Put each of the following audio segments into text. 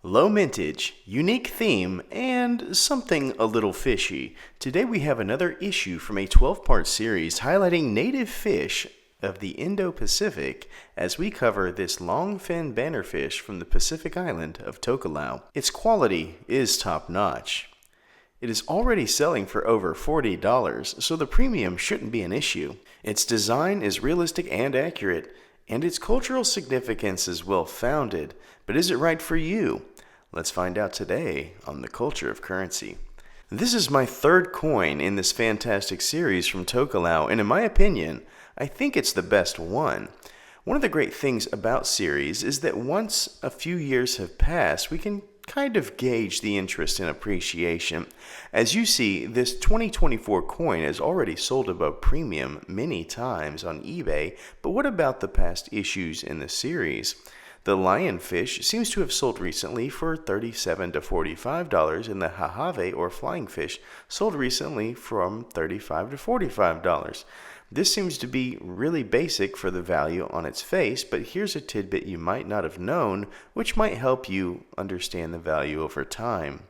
Low mintage, unique theme, and something a little fishy. Today we have another issue from a 12-part series highlighting native fish of the Indo-Pacific as we cover this longfin bannerfish from the Pacific island of Tokelau. Its quality is top-notch. It is already selling for over $40, so the premium shouldn't be an issue. Its design is realistic and accurate, and its cultural significance is well-founded. But is it right for you? Let's find out today on The Culture of Currency. This is my third coin in this fantastic series from Tokelau, and in my opinion, I think it's the best one. One of the great things about series is that once a few years have passed, we can kind of gauge the interest and appreciation. As you see, this 2024 coin has already sold above premium many times on eBay, but what about the past issues in the series? The lionfish seems to have sold recently for $37 to $45, and the hahave or flying fish sold recently from $35 to $45. This seems to be really basic for the value on its face, but here's a tidbit you might not have known, which might help you understand the value over time.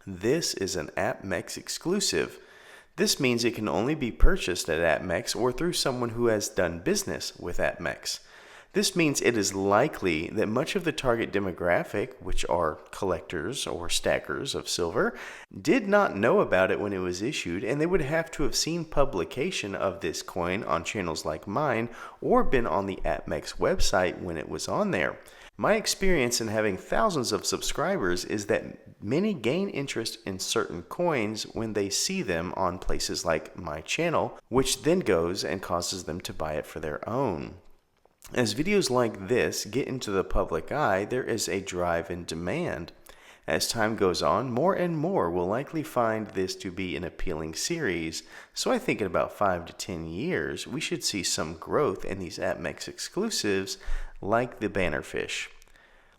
This is an APMEX exclusive. This means it can only be purchased at APMEX or through someone who has done business with APMEX. This means it is likely that much of the target demographic, which are collectors or stackers of silver, did not know about it when it was issued, and they would have to have seen publication of this coin on channels like mine or been on the APMEX website when it was on there. My experience in having thousands of subscribers is that many gain interest in certain coins when they see them on places like my channel, which then goes and causes them to buy it for their own. As videos like this get into the public eye, there is a drive in demand. As time goes on, more and more will likely find this to be an appealing series, so I think in about 5 to 10 years, we should see some growth in these APMEX exclusives like the bannerfish.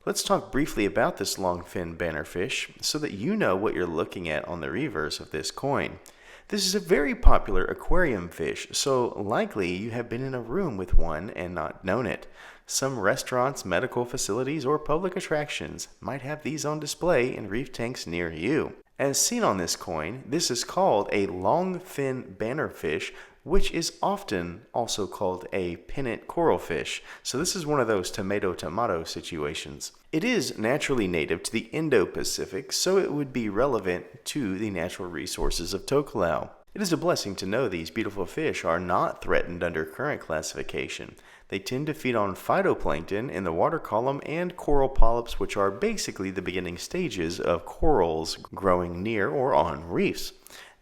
Let's talk briefly about this longfin bannerfish so that you know what you're looking at on the reverse of this coin. This is a very popular aquarium fish, so likely you have been in a room with one and not known it. Some restaurants, medical facilities, or public attractions might have these on display in reef tanks near you. As seen on this coin, this is called a longfin bannerfish, which is often also called a pennant coralfish. So this is one of those tomato-tomato situations. It is naturally native to the Indo-Pacific, so it would be relevant to the natural resources of Tokelau. It is a blessing to know these beautiful fish are not threatened under current classification. They tend to feed on phytoplankton in the water column and coral polyps, which are basically the beginning stages of corals growing near or on reefs.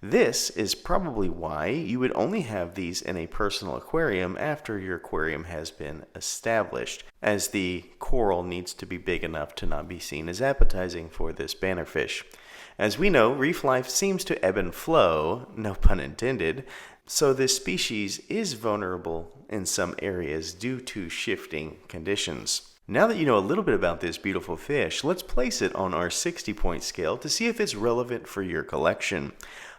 This is probably why you would only have these in a personal aquarium after your aquarium has been established, as the coral needs to be big enough to not be seen as appetizing for this bannerfish. As we know, reef life seems to ebb and flow, no pun intended, so this species is vulnerable in some areas due to shifting conditions. Now that you know a little bit about this beautiful fish, let's place it on our 60-point scale to see if it's relevant for your collection.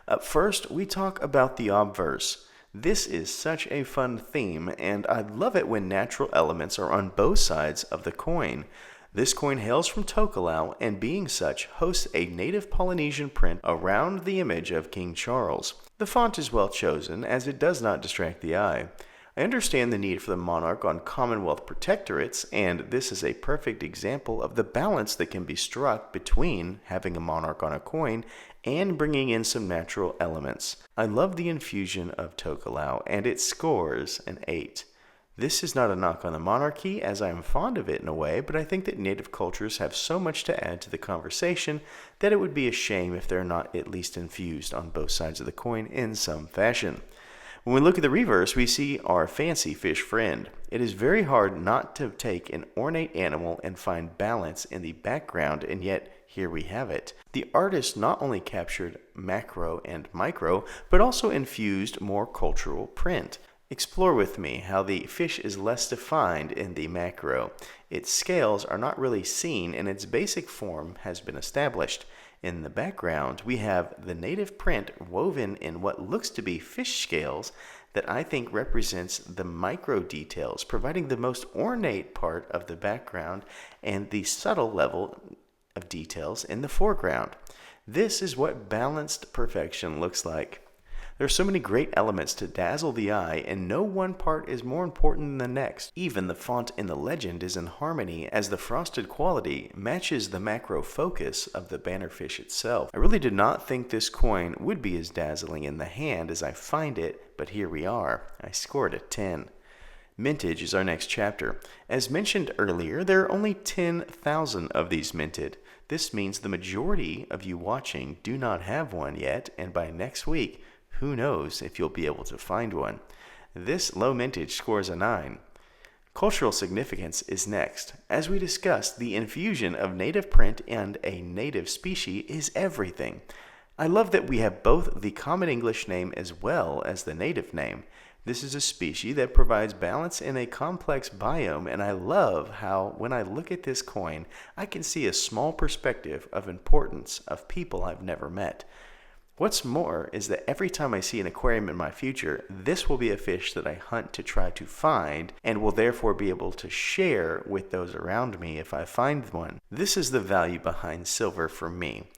Up first, we talk about the obverse. This is such a fun theme, and I love it when natural elements are on both sides of the coin. This coin hails from Tokelau, and being such, hosts a native Polynesian print around the image of King Charles. The font is well chosen, as it does not distract the eye. I understand the need for the monarch on Commonwealth protectorates, and this is a perfect example of the balance that can be struck between having a monarch on a coin and bringing in some natural elements. I love the infusion of Tokelau, and it scores an 8. This is not a knock on the monarchy, as I am fond of it in a way, but I think that native cultures have so much to add to the conversation that it would be a shame if they're not at least infused on both sides of the coin in some fashion. When we look at the reverse, we see our fancy fish friend. It is very hard not to take an ornate animal and find balance in the background, and yet here we have it. The artist not only captured macro and micro, but also infused more cultural print. Explore with me how the fish is less defined in the macro. Its scales are not really seen, and its basic form has been established. In the background, we have the native print woven in what looks to be fish scales that I think represents the micro details, providing the most ornate part of the background and the subtle level of details in the foreground. This is what balanced perfection looks like. There are so many great elements to dazzle the eye, and no one part is more important than the next. Even the font in the legend is in harmony, as the frosted quality matches the macro focus of the bannerfish itself. I really did not think this coin would be as dazzling in the hand as I find it, but here we are. I scored a 10. Mintage is our next chapter. As mentioned earlier, there are only 10,000 of these minted. This means the majority of you watching do not have one yet, and by next week, who knows if you'll be able to find one. This low mintage scores a 9. Cultural significance is next. As we discussed, the infusion of native print and a native species is everything. I love that we have both the common English name as well as the native name. This is a species that provides balance in a complex biome, and I love how when I look at this coin, I can see a small perspective of importance of people I've never met. What's more is that every time I see an aquarium in my future, this will be a fish that I hunt to try to find and will therefore be able to share with those around me if I find one. This is the value behind silver for me,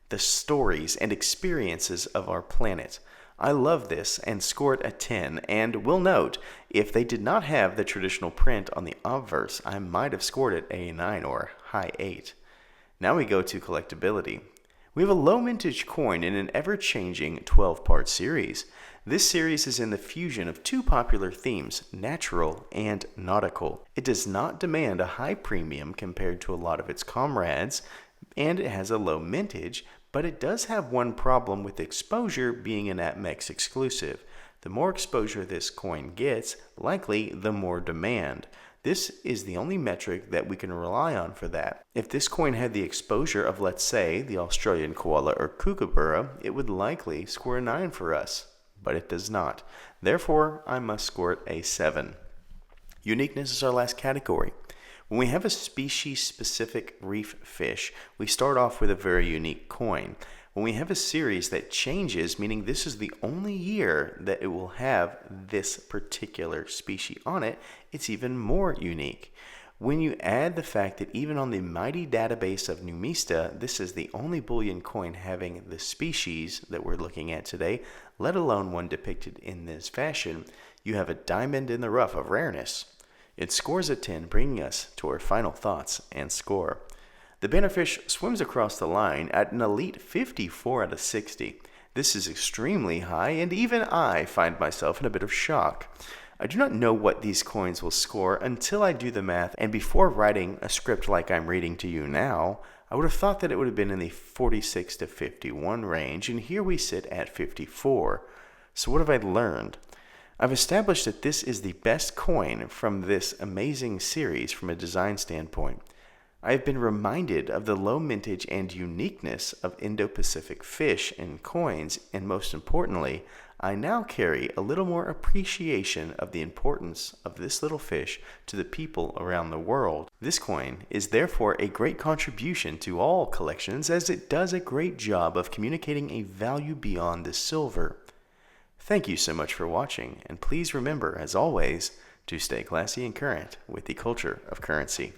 the stories and experiences of our planet. I love this and scored a 10, and will note, if they did not have the traditional print on the obverse, I might have scored it a 9 or high 8. Now we go to collectibility. We have a low mintage coin in an ever-changing 12-part series. This series is in the fusion of two popular themes, natural and nautical. It does not demand a high premium compared to a lot of its comrades, and it has a low mintage, but it does have one problem with exposure being an APMEX exclusive. The more exposure this coin gets, likely the more demand. This is the only metric that we can rely on for that. If this coin had the exposure of, let's say, the Australian koala or kookaburra, it would likely score a 9 for us, but it does not. Therefore, I must score it a 7. Uniqueness is our last category. When we have a species-specific reef fish, we start off with a very unique coin. When we have a series that changes, meaning this is the only year that it will have this particular species on it, it's even more unique. When you add the fact that even on the mighty database of Numista, this is the only bullion coin having the species that we're looking at today, let alone one depicted in this fashion, you have a diamond in the rough of rareness. It scores a 10, bringing us to our final thoughts and score. The bannerfish swims across the line at an elite 54 out of 60. This is extremely high, and even I find myself in a bit of shock. I do not know what these coins will score until I do the math, and before writing a script like I'm reading to you now, I would have thought that it would have been in the 46 to 51 range, and here we sit at 54. So what have I learned? I've established that this is the best coin from this amazing series from a design standpoint. I have been reminded of the low mintage and uniqueness of Indo-Pacific fish and coins, and most importantly, I now carry a little more appreciation of the importance of this little fish to the people around the world. This coin is therefore a great contribution to all collections, as it does a great job of communicating a value beyond the silver. Thank you so much for watching, and please remember, as always, to stay classy and current with the culture of currency.